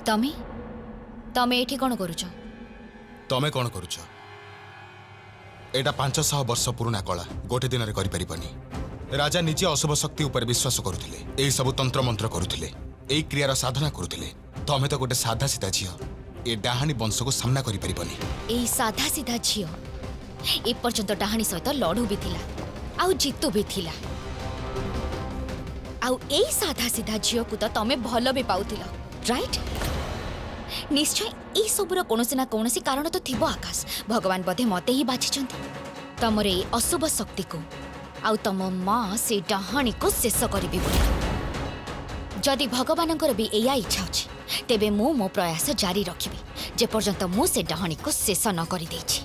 तमे तमे एठी कोन करूछ? तमे कौन करुछ? एटा 500 वर्ष पुराना कला गोटे दिन में करि परिबनी। राजा निजे अशुभ शक्ति उपर विश्वास करुथिले, एई सब तंत्र मंत्र करुथिले, एई क्रियार साधना करुथिले। तमे तो गोटे साधा सीधा झियो ए डाहानी वंश को सामना करि परिबनी। एई साधा सीधा झियो ए पर्यंत डाहानी सहित लड़ू भी थिला आउ जीतू भी थिला। आउ एई साधा सीधा झियो को तो तमे भलो भी पाउथिला, राइट? निश्चय ए सबुर कोनोसी ना कोनोसी कारण तो थिबो आकाश। भगवान बधे मते ही बाछिचंती तमर ए अशुभ शक्ति को आउ तम मां से डाहानी को शेष करिबी बोली। जदि भगवानंकर भी एया इच्छा अछि तेबे मो प्रयास जारी रखिबी जे पर्यंत मु से डाहानी को शेष न करि देछि।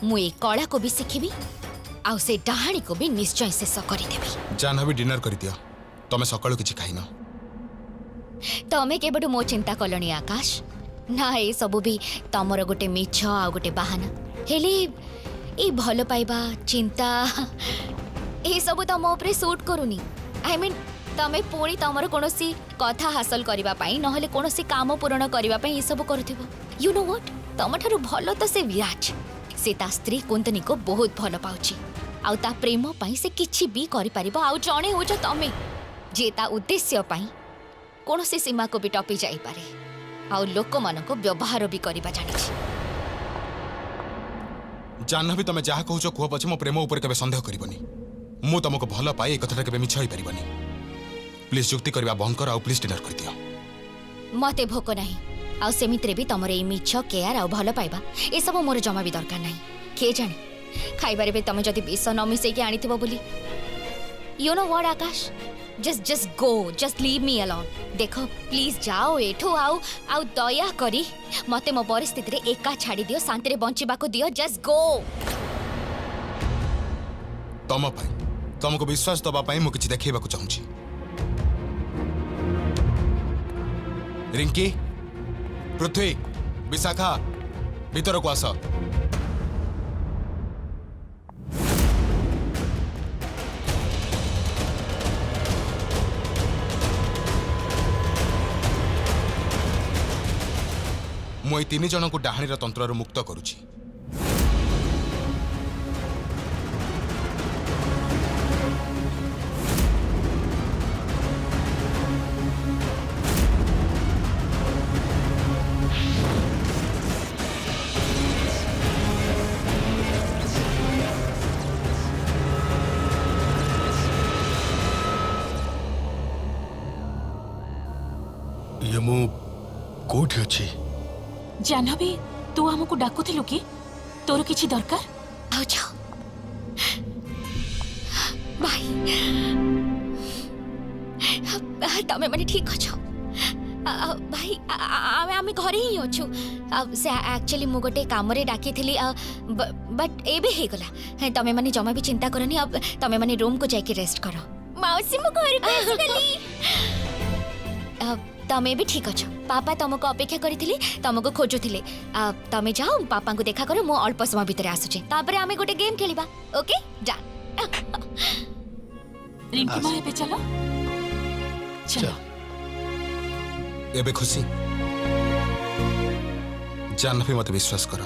मु ए कला को भी सिखिबी आउ से डाहानी को भी निश्चय शेष करि देबी। जानवी डिनर करि दियो, तमे सकाळु किछि खाइनो। तमे केबडु मो चिंता कलणी आकाश ना ए सब भी तमर गोटे मिछ आ गोटे बहाना हेले ए भल पाइबा चिंता ए सब तम उपरे सूट करूनी। आई मीन तमे पुणी तमर कोनोसी कथा हासिल करिबा पई नहले कोनोसी काम पूर्ण करिबा पई ए सब करथिबो। यू नो व्हाट, तमठारु भलो तो से विराट से ता स्त्री कुंतनी को बहुत भल पाउची आउ ता प्रेम पई से किछि भी करि परिबो। आउ जणे हो जो तमे जे ता उद्देश्य पई कोनोसी सीमा को भी टपी जाई पारे आउ लोक मान को व्यवहार भी करबा जानि छी। जानवी तमे जहा कहूछ कुह पछे मो प्रेम ऊपर केबे संदेह करिवनी। मु तुमको भल पाई ए कथाटा केबे मिछ होई परिबनी। प्लीज जुक्ति करबा बंद कर आउ प्लीज डिनर कर दियो। मते भोक नाही आउ सेमित्रे भी तमरे ए मिछ केयर आउ भल पाइबा ए सब मोर जमा भी दरकार नाही। के जाने खाइबारे बे तमे जदी विष न मिसै के आनिथिबो बोली। You know what Akash, just go, just leave me alone। देखो प्लीज जाओ एठो आउ दया करी मते मो परिस्थिति रे एका छाड़ी दियो, शांति रे बंचिबा को दियो। just go। तम पाई तुमको विश्वास दबा पाई मु किछि देखैबा को चाहूची। रिंकी, पृथ्वी, विशाखा भीतर को आस। मु ए 3 जन को डाहाणीर तंत्र मुक्त करुची। ये मु कोठी अछि? जानवी तू हमको डाकुथिलु कि तोर किछि दरकार? आओ जाओ भाई, तमे माने ठीक अछो भाई। आमे घरे ही अछु। से एक्चुअली मु गोटे काम रे डाकी थिली बट एबे हे गला। तमे माने जमा भी चिंता करनी। अब तमे माने रूम को जाके रेस्ट करो। मौसी मु घर को आसी गली। तमे भी ठीक अछ। पापा तुमको अपेक्षा करिथिले, तुमको खोजुथिले। तमे जाओ पापा को देखा करो। मु अल्प समय भीतर आसुचे, तापरे आमे गोटे गेम खेलिबा। ओके जा। रिंकी मां एबे चलो चलो। एबे खुशी जानवी मत विश्वास कर,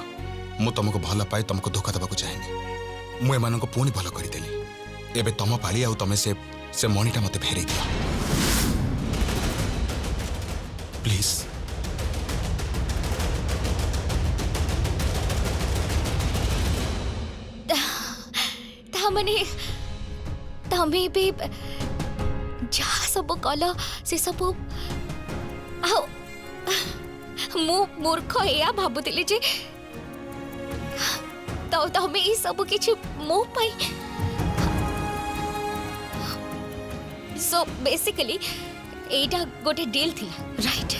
मु तुमको भल पाई तुमको धोखा देबा को चाहेनी। मु एमान को पुणी भल करि देली। एबे तम पाली आउ तमे से मणिटा मते फेरै दियो प्लीज। तामने तमे भी जा सब कल से सब आओ मु मूर्ख या भाबुतिले जे तो तमे ई सब किछि मो पाई। सो बेसिकली एटा गोटे डील थिला, राइट?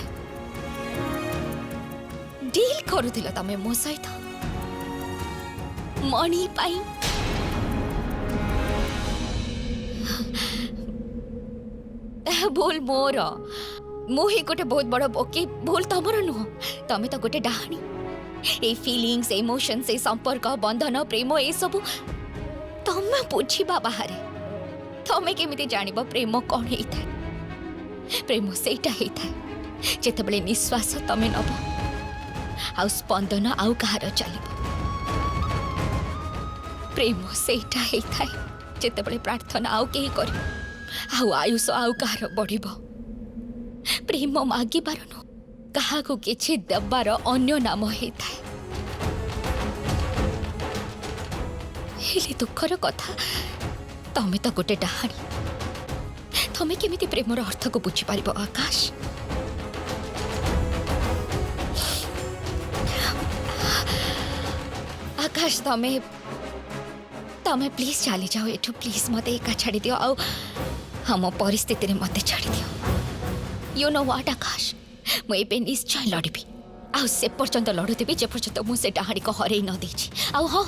डील करूथिला तमे मो सहित मणि पाई। भूल मोर, मुही गोटे बहुत बड़ बोके। भूल तमर नुह, तमे तो गोटे डाहाणी। ए फीलिंग्स, इमोशंस, ए संपर्क, बंधन, प्रेम ए सब तमे बुझिबा बाहरे। तमे केमिति जानिबो प्रेम कोन हेइता? प्रेम सेटा हेइता ଯେତେବେଳେ ନିଶ୍ୱାସ ତମେ ନବ ଆଉ ସ୍ପନ୍ଦନ ଆଉ କାହାର ଚାଲିବ। ପ୍ରେମ ସେଇଟା ହେଇଥାଏ ଯେତେବେଳେ ପ୍ରାର୍ଥନା ଆଉ କେହି କରିବ ଆଉ ଆୟୁଷ ଆଉ କାହାର ବଢିବ। ପ୍ରେମ ମାଗିବାର ନୁହଁ, କାହାକୁ କିଛି ଦେବାର ଅନ୍ୟ ନାମ ହେଇଥାଏ। ହେଲେ ଦୁଃଖର କଥା, ତମେ ତ ଗୋଟେ ଡାହାଣୀ। ତମେ କେମିତି ପ୍ରେମର ଅର୍ଥକୁ ବୁଝିପାରିବ ଆକାଶ? ଆକାଶ ତମେ ତମେ ପ୍ଲିଜ ଚାଲି ଯାଅ ଏଠୁ। ପ୍ଲିଜ ମତେ ଏକା ଛାଡ଼ି ଦିଅ ଆଉ ଆମ ପରିସ୍ଥିତିରେ ମତେ ଛାଡ଼ି ଦିଅ। ୟୁ ନୋ ହ୍ୱାଟ୍ ଆକାଶ, ମୁଁ ଏବେ ନିଶ୍ଚୟ ଲଢ଼ିବି ଆଉ ସେ ପର୍ଯ୍ୟନ୍ତ ଲଢ଼ୁଥିବି ଯେ ପର୍ଯ୍ୟନ୍ତ ମୁଁ ସେ ଡାହାଣୀକୁ ହରେଇ ନ ଦେଇଛି। ଆଉ ହଁ,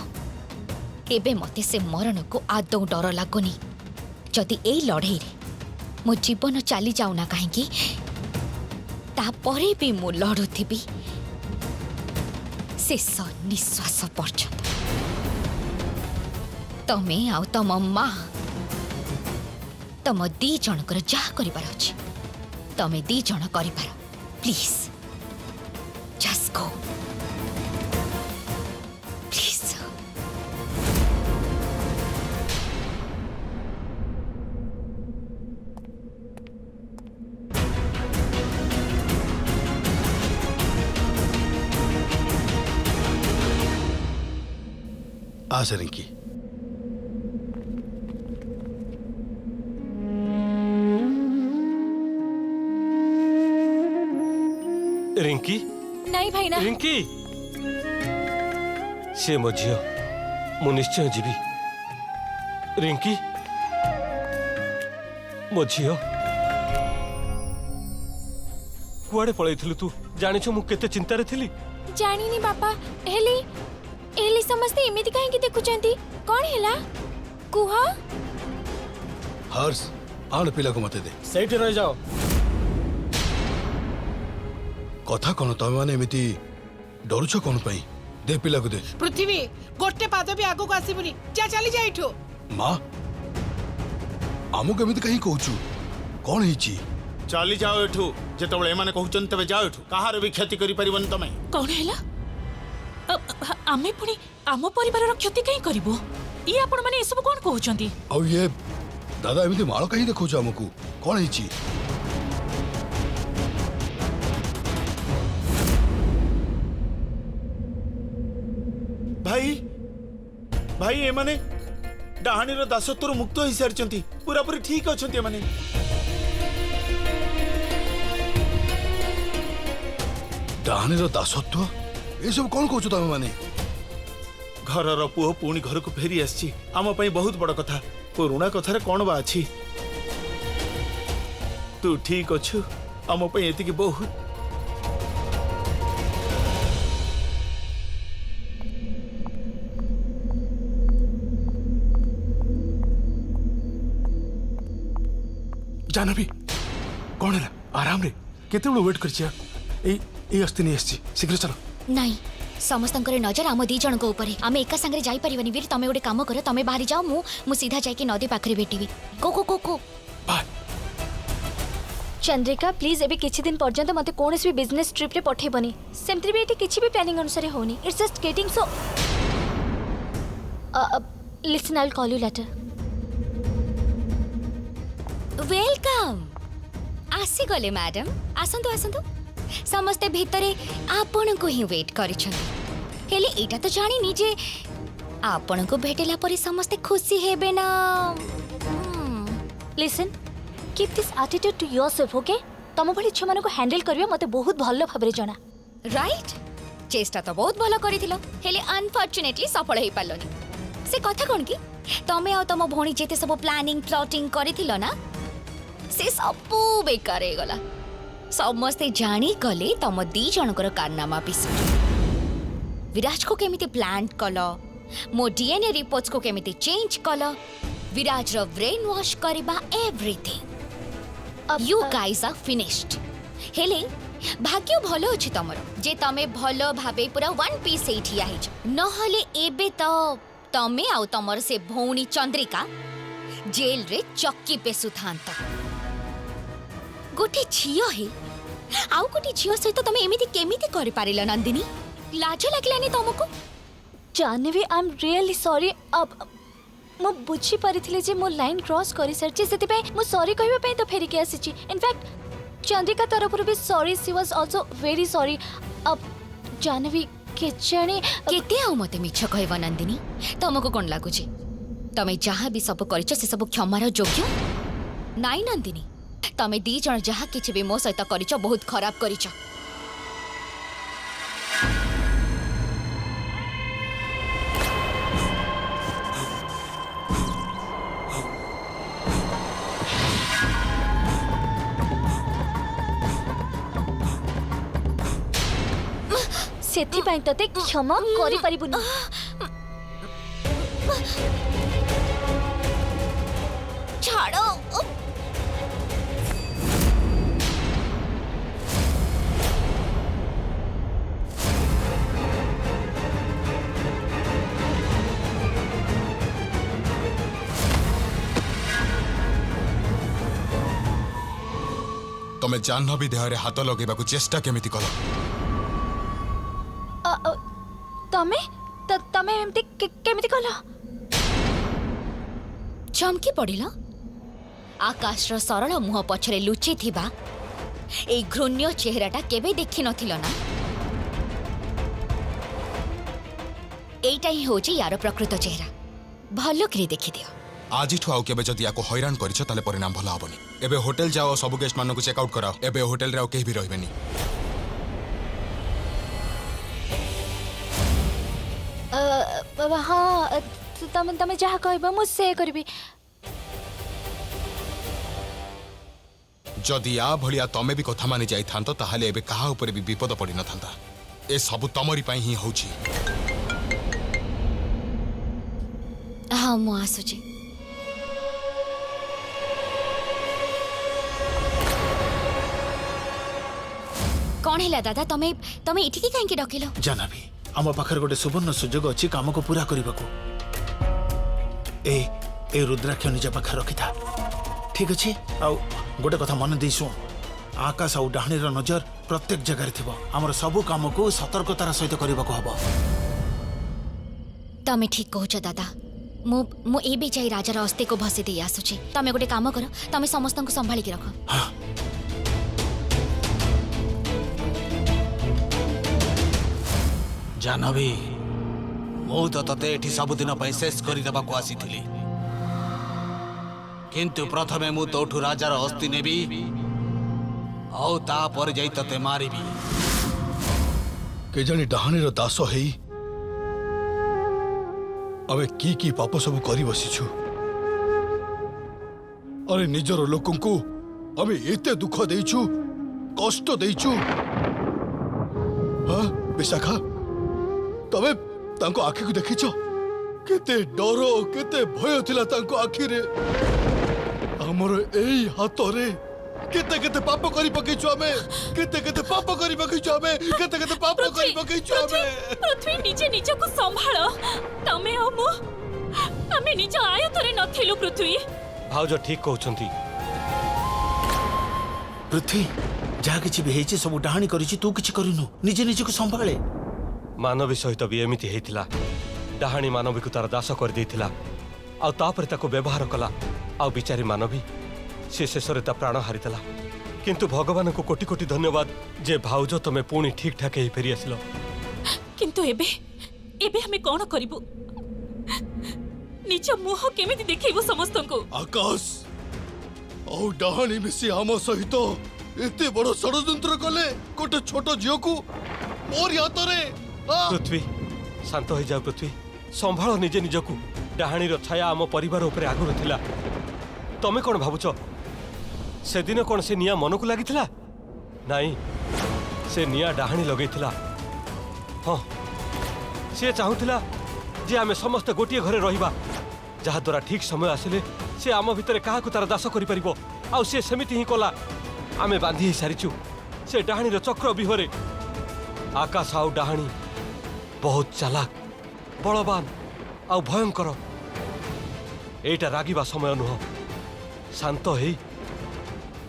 ଏବେ ମତେ ସେ ମରଣକୁ ଆଦୌ ଡର ଲାଗୁନି। ଯଦି ଏଇ ଲଢ଼େଇରେ ମୋ ଜୀବନ ଚାଲି ଯାଉନା କାହିଁକି, ତାପରେ ବି ମୁଁ ଲଢ଼ୁଥିବି ଶେଷ ନିଶ୍ୱାସ ପର୍ଯ୍ୟନ୍ତ। ତମେ ଆଉ ତମ ମା, ତମ ଦି ଜଣଙ୍କର ଯାହା କରିବାର ଅଛି ତମେ ଦି ଜଣ କରିପାର। Please just go please. आस रिंकी। रिंकी नहीं भाईना। रिंकी से मो झील मु निश्चय जीवी। रिंकी मो झील कुआडे पळैथिलु तू? जानिछु मु केते चिंतारे थिली। जानिनी बापा, हेली हेली समस्ते एमिति काहे की देखुचंती? कोन हेला कुह? हर्ष आण पिला को मते दे। ସେଇଠି ରହିଯାଅ। कथा कोन तमे माने एमिति डरुछ कोन पई? दे पिला को दे। पृथ्वी गोटे पाद भी आगो को आसीबुनी। जा चली जा इठो। मां आमु केमिति कहीं कहूछु? कोन हिची? चली जाओ एठू। जेतबळे एमाने कहउचन तबे जाओ एठू। कहार भी क्षति करि परिबन तमे। कोन हेला? आमे पुणी आम परिवारर क्षति कहीं करिवो? ई आपण माने एसब कोन कहउचंती? औ ये दादा एमिति माळ कहीं देखौछ हमकु? कोन हिची? भाई भाई एमाने डाहाणीर दासत्वर मुक्त होई सारचंती। पूरा पूरी ठीक अछंती एमाने। डाहाणीर दासत्व ए सब कोन कहउछ तमे माने? घरर पुओ पुणी घर को फेरी आसी आम पई बहुत बड़ कथा। पुरुणा कथारे कोन बा अछि? तू ठीक अछु? आम पई एति की बहुत। जानवी कौन है? आराम रे केते वेट कर अस्थि नहीं आसी शीघ्र चल। ନାଇଁ, ସମସ୍ତଙ୍କର ନଜର ଆମ ଦି ଜଣଙ୍କ ଉପରେ। ଆମେ ଏକା ସାଙ୍ଗରେ ଯାଇପାରିବାନି ବୀର। ତମେ ଗୋଟେ କାମ କର, ତମେ ବାହାରି ଯାଅ, ମୁଁ ସିଧା ଯାଇକି ନଦୀ ପାଖରେ ଭେଟିବି। କୋ କୋ କୋ କୋ बाय। चंद्रिका प्लीज एबे किछि दिन पर्यंत मते कोनस भी बिजनेस ट्रिप रे पठेबनी। सेमत्री भी एटी किछि भी प्लानिंग अनुसार होनी। It's just getting so listen I will call you later. Welcome. आसी गले मैडम, आसंतु आसंतु। समस्ते भितरे आपण को ही वेट करिछन। हेले एटा तो जानिनी जे आपण को भेटेला परे समस्ते खुशी हेबे ना। Listen keep this attitude to yourself, okay? तम भली छ मानको हैंडल करियो मते बहुत भलो भाबरे जणा। राइट? चेष्टा तो बहुत भलो करिथिलो, हेले अनफॉर्चुनेटली सफल हेई पालोनी। से कथा कोन की तमे आ तम भोणी जेते सब प्लानिंग प्लॉटिंग करिथिलो ना, से सब बेकार हे गला। समस्ते जानी गले तम दी जनकर कारनामा पिछे। विराज को केमिति प्लान कलो, मो डीएनए रिपोर्ट्स को केमिति चेंज कलो, विराज रो ब्रेन वॉश करबा everything. You guys are finished. हेले भाग्य भलो अछि तमर जे तमे भलो भाबे पूरा वन पीस एठी आइछ। नहले एबे तो तमे आउ तमर से भौणी चंद्रिका जेल रे चक्की पे सुथांत। गोटे झियो हे आउ गोटे झियो सहित तमे एमिति केमिति करि पारिल नंदिनी लाज लागलानी तुमको Janvi I am really sorry अब मु बुझी पारिथिले जे मो लाइन क्रॉस करि सरछि सेति पे मु सॉरी कहबा पे तो फेरी के आसीछि इनफैक्ट चंद्रिका तरफरु भी sorry she was also very sorry अब जानवी के जाने केते आउ मते मिछ कहबा नंदिनी तुमको कोन लागुछि तमे जहाँ भी सब करिछ से सब क्षमार योग्य नाई नंदिनी तमे दी जण जहाँ किछि भी मो सहित करिछ बहुत खराब करिछ सेति ପାଇଁ ତତେ କ୍ଷମା କରିପାରିବୁନି ଛାଡ ତମେ ଜାହ୍ନବୀ ଦେହରେ ହାତ ଲଗେଇବାକୁ ଚେଷ୍ଟା କେମିତି କଲ ତମେ ତମେ ଏମିତି କେମିତି କଲ ଚମକି ପଡ଼ିଲ ଆକାଶର ସରଳ ମୁହଁ ପଛରେ ଲୁଚିଥିବା ଏଇ ଘୃଣ୍ୟ ଚେହେରାଟା କେବେ ଦେଖିନଥିଲ ନା ଏଇଟା ହିଁ ହେଉଛି ୟାର ପ୍ରକୃତ ଚେହେରା ଭଲ କରି ଦେଖିଦିଅ ଆଜିଠୁ ଆଉ କେବେ ଯଦି ୟାକୁ ହଇରାଣ କରିଛ ତାହେଲେ ପରିଣାମ ଭଲ ହବନି ଏବେ ହୋଟେଲ ଯାଅ ସବୁ ଗେଷ୍ଟ ମାନଙ୍କୁ ଚେକ୍ ଆଉଟ୍ କରାଅ ଏବେ ହୋଟେଲରେ ଆଉ କେହି ବି ରହିବେନି ହଁ ତମେ ଯାହା କହିବ ମୁଁ ସେ କରିବି ଯଦି ୟା ଭଳିଆ ତମେ ବି କଥା ମାନି ଯାଇଥାନ୍ତ ତାହେଲେ ଏବେ କାହା ଉପରେ ବି ବିପଦ ପଡ଼ିନଥାନ୍ତା ଏ ସବୁ ତମରି ପାଇଁ ହିଁ ହେଉଛି ହଁ ମୁଁ ଆସୁଛି କଣ ହେଲା ଦାଦା ତମେ ତମେ ଏଠିକି କାହିଁକି ଡକିଲ ଜାହ୍ନବୀ ଆମ ପାଖରେ ଗୋଟେ ସୁବର୍ଣ୍ଣ ସୁଯୋଗ ଅଛି କାମକୁ ପୂରା କରିବାକୁ ଏ ରୁଦ୍ରାକ୍ଷ ନିଜ ପାଖରେ ରଖିଥା ଠିକ ଅଛି ଆଉ ଗୋଟେ କଥା ମନେ ଦେଇ ଶୁଣ ଆକାଶ ଆଉ ଡାହାଣୀର ନଜର ପ୍ରତ୍ୟେକ ଜାଗାରେ ଥିବ ଆମର ସବୁ କାମକୁ ସତର୍କତାର ସହିତ କରିବାକୁ ହବ ତମେ ଠିକ କହୁଛ ଦାଦା ମୁଁ ଏବେ ଯାଇ ରାଜାର ଅସ୍ଥିକୁ ଭସି ଦେଇ ଆସୁଛି ତମେ ଗୋଟେ କାମ କର ତମେ ସମସ୍ତଙ୍କୁ ସମ୍ଭାଳିକି ରଖ ଜାହ୍ନବୀ ମୁଁ ତ ତତେ ଏଠି ସବୁଦିନ ପାଇଁ ଶେଷ କରିଦେବାକୁ ଆସିଥିଲି କିନ୍ତୁ ପ୍ରଥମେ ମୁଁ ତୋଠୁ ରାଜାର ଅସ୍ଥି ନେବି ଆଉ ତାପରେ ଯାଇ ତତେ ମାରିବି କେଜାଣି ଡାହାଣୀର ଦାସ ହେଇ ଆମେ କି ପାପ ସବୁ କରି ବସିଛୁ ଆରେ ନିଜର ଲୋକଙ୍କୁ ଆମେ ଏତେ ଦୁଃଖ ଦେଇଛୁ କଷ୍ଟ ଦେଇଛୁ ହଁ ବିଶାଖା ତମେ ତାଙ୍କ ଆଖିକୁ ଦେଖିଛ କେତେ ଡର କେତେ ଭୟ ଥିଲା ତାଙ୍କ ଆଖିରେ ଆମର ଏଇ ହାତରେ କେତେ କେତେ ପାପ କରି ପକେଇଛୁ ଆମେ କେତେ ପାପ କରି ପକେଇଛୁ ଆମେ କେତେ ପାପ କରି ପକେଇଛୁ ଆମେ ପୃଥ୍ୱୀ ନିଜେ ନିଜକୁ ସମ୍ଭାଳ ତମେ ଆଉ ମୁଁ ଆମେ ନିଜ ଆୟତରେ ନଥିଲୁ ପୃଥ୍ୱୀ ଭାଉଜ ଠିକ କହୁଛନ୍ତି ପୃଥ୍ୱୀ ଯାହା କିଛି ବି ହେଇଛି ସବୁ ଡାହାଣୀ କରିଛି ତୁ କିଛି କରିନୁ ନିଜେ ନିଜକୁ ସମ୍ଭାଳେ ମାନବୀ ସହିତ ବି ଏମିତି ହେଇଥିଲା ଡାହାଣୀ ମାନବୀକୁ ତାର ଦାସ କରିଦେଇଥିଲା ଆଉ ତାପରେ ତାକୁ ବ୍ୟବହାର କଲା ଆଉ ବିଚାରୀ ମାନବୀ ସେ ଶେଷରେ ତା ପ୍ରାଣ ହାରିଥିଲା କିନ୍ତୁ ଭଗବାନଙ୍କୁ କୋଟି କୋଟି ଧନ୍ୟବାଦ ଯେ ଭାଉଜ ତମେ ପୁଣି ଠିକ ଠାକ ହେଇ ଫେରି ଆସିଲ କିନ୍ତୁ ଏବେ ଆମେ କଣ କରିବୁ ନିଜ ମୁହଁ କେମିତି ଦେଖେଇବୁ ସମସ୍ତଙ୍କୁ ଆକାଶ ଆଉ ଡାହାଣୀ ମିଶି ଆମ ସହିତ ଏତେ ବଡ ଷଡ଼ଯନ୍ତ୍ର କଲେ ଗୋଟେ ଛୋଟ ଝିଅକୁ ମୋରି ହାତରେ ପୃଥ୍ୱୀ ଶାନ୍ତ ହେଇଯାଉ ପୃଥ୍ୱୀ ସମ୍ଭାଳ ନିଜେ ନିଜକୁ ଡାହାଣୀର ଛାୟା ଆମ ପରିବାର ଉପରେ ଆଗରୁ ଥିଲା ତମେ କଣ ଭାବୁଛ ସେଦିନ କଣ ସେ ନିଆଁ ମନକୁ ଲାଗିଥିଲା ନାଇଁ ସେ ନିଆଁ ଡାହାଣୀ ଲଗେଇଥିଲା ହଁ ସେ ଚାହୁଁଥିଲା ଯେ ଆମେ ସମସ୍ତେ ଗୋଟିଏ ଘରେ ରହିବା ଯାହାଦ୍ୱାରା ଠିକ ସମୟ ଆସିଲେ ସେ ଆମ ଭିତରେ କାହାକୁ ତାର ଦାସ କରିପାରିବ ଆଉ ସେ ସେମିତି ହିଁ କଲା ଆମେ ବାନ୍ଧି ହେଇ ସାରିଛୁ ସେ ଡାହାଣୀର ଚକ୍ର ବିହରେ ଆକାଶ ଆଉ ଡାହାଣୀ ବହୁତ ଚାଲାକ ବଳବାନ ଆଉ ଭୟଙ୍କର ଏଇଟା ରାଗିବା ସମୟ ନୁହଁ ଶାନ୍ତ ହେଇ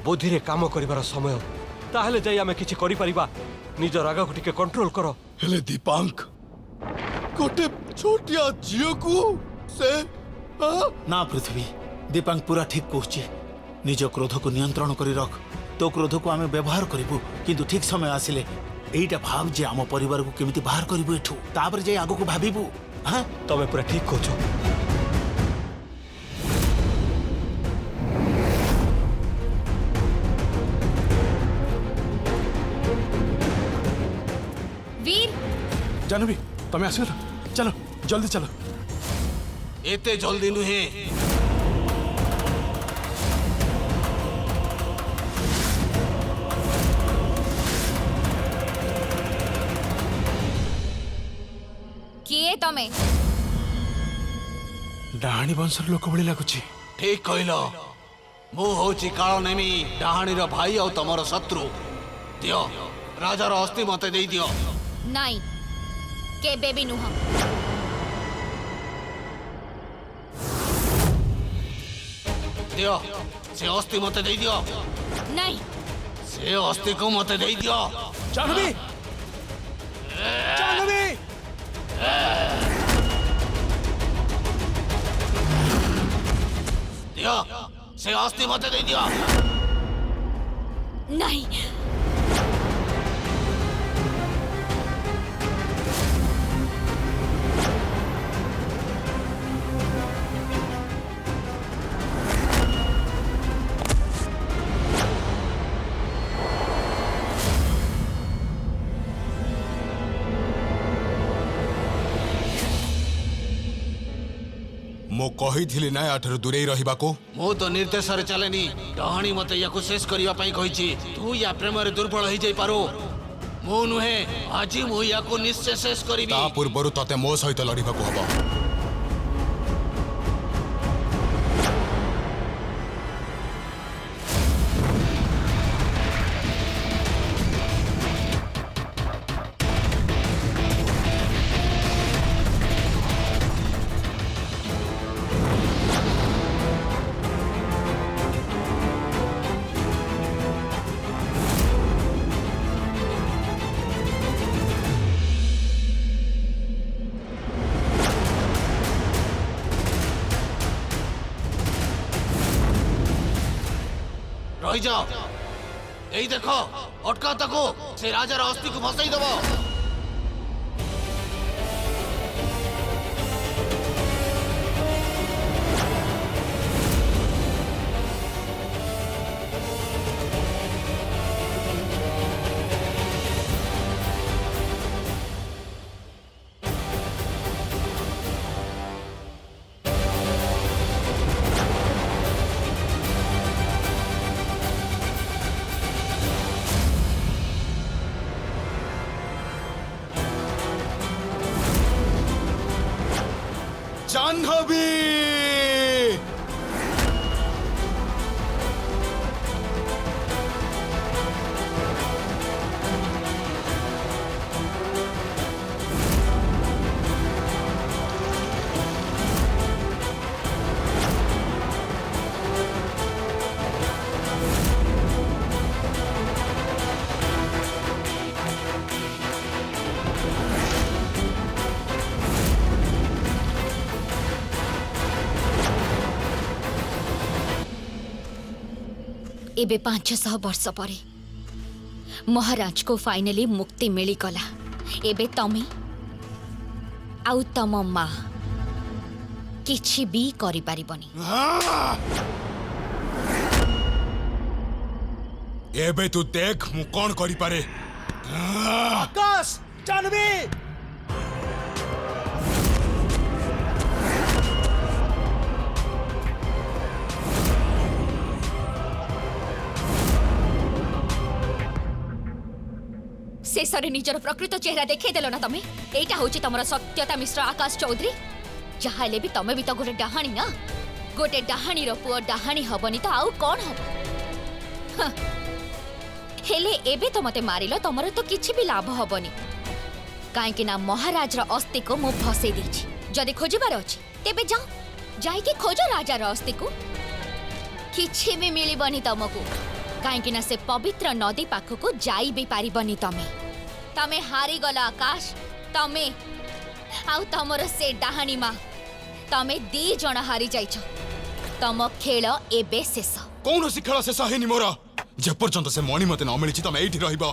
ବୁଦ୍ଧିରେ କାମ କରିବାର ସମୟ ताहले जाई आमे किछि करि परिबा निज राग को टिके कंट्रोल करो हेले दीपांक गोटे छोटिया झील को से ना पृथ्वी दीपांक पूरा ठीक कहूची निज क्रोध को नियंत्रण करी रख तो क्रोध को आमे व्यवहार करिबु किंतु ठीक समय आसिले एइटा भाव जे आम परिवार को केमिति बाहर करिबु एठू तापर जे आगो को भाबिबु हां तमे पूरा ठीक कहछो वीर जानवी तमे आसियो चलो जल्दी चलो एते जल्दी नुहे किए तमे डाहाणी वंशर लोक भली लागुची ठीक कहल मु होची काल नेमी डाहाणीर भाई और तमर शत्रु दियो राजार अस्थि मते दे दियो नाई केबे भी नुह दियो से अस्थि मते दे दियो नहीं से अस्थि को मते दे दियो जानवी जानवी दियो से अस्थि मते दे दियो नहीं मो कही ना आठर दूरे रहिबा को मु तो निर्देश रे चलेनी डहाणी मते याकु शेष करिवा पई कहिछि तू या प्रेम रे दुर्बल होई जाई पारो मु नुहे आजी मु याकु निश्चय शेष करिबी ता पूर्वरु तते मो सहित लड़िबा को हबो रही जाओ यही देखो अटका तको से राजार अस्थि को भसाई दबो जाह्नवी एबे 500 वर्ष परे महाराज को फाइनली मुक्ति मिली गला एबे तमे आउ तम माँ किछि भी करि पारिबनी एबे तू देख मु कौन करि पारे आकाश जानवी शेषरे निजर प्रकृत चेहरा देखे देलो ना तमे एटा होची तमरा सत्यता मिश्र आकाश चौधरी जहा ले भी तमे भी तो गोटे डाहाणी ना गोटे डाहाणी रो पुओ डाहाणी हबनी तो आउ कोन हबो हेले एबे तो मते मारिलो तमरो तो किछि भी लाभ हबनी काहे कि ना महाराज रो अस्थि को मु फसे देछि जदि खोजबार अछि तेबे जाओ जाई के खोजो राजा रो अस्थि को किछि भी मिलिबनी तमको कहीं ना से पवित्र नदी पाखक जाई भी पारिबनी तमे तमे हारी गला आकाश तमे आउ तमर से डाहाणी माँ तमे दी जण हारी जाइछ तम खेल एबे शेष कौन खेल शेष है मोर जेपर्यंत से मणि मते न मिली तमे एठी रहिबो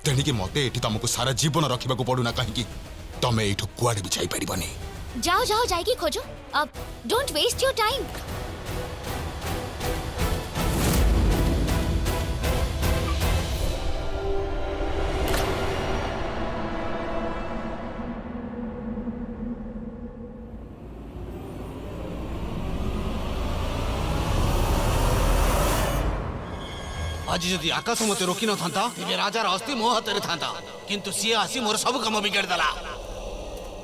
तेणिकी मते एठी तुमको सारा जीवन रखा पड़ूना कहीं तमे एठू कुआडे भी जाई परिबनी जाओ जाओ जाएगी खोजो अब डोंट वेस्ट योर टाइम आज जदि आकाश मते रोकी न था तेरे राजार अस्थि मो हाथ था किंतु सी आसी मोर सब काम बिगाड़ देला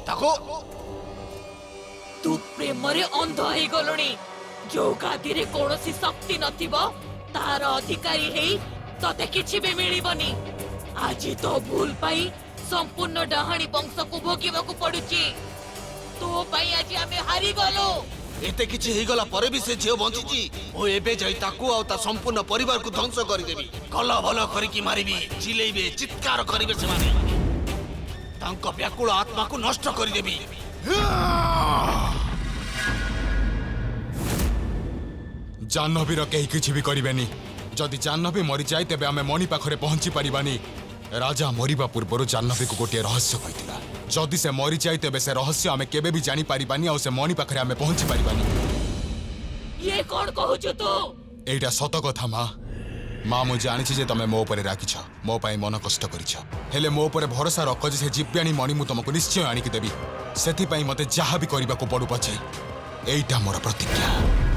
ताको तू प्रेम रे अंध हो गलुनी जो गादी रे कोनोसी शक्ति नथिबो तार अधिकारी हेई तते किछि भी मिलिबनी आज तो भूल पाई संपूर्ण डहाणी वंश को भोगिबा को पडुची तो पाई आज आमे हारी गलो एते किछि हे गला परे भी से झियो बंचिची ओ एबे जाई ताकू आ ता संपूर्ण परिवार को ध्वंस करि देबी कल भल करि की मारिबी चिलेइबे चित्कार करिबे से माने तांको व्याकुल आत्मा को नष्ट करि देबी जाह्नवीर कहीं किछि भी करिबेनी जदि जाह्नवी मरी जाए तेबे आमे मणि पाखरे पहुंची परिबानी राजा मरिबा पूर्वरु जाह्नवी को गोटे रहस्य कहितिला जदि से मरी जाए तेबे से रहस्य आमे केबे भी जानी परिबानी आ से मणि पाखरे आमे पहुंची परिबानी ये कोन कहूछु तू एटा सत कथा माँ माँ मु जानी जे तमे मो ऊपर राखिछ मो पाई मन कष्ट करिछ हेले मो ऊपर भरोसा रख जे से जीव्याणी मणि मु तुमको निश्चय आनिकी देबी सेथि पाई मते जहा भी करबा को पड़ू पछे एटा मोर प्रतिज्ञा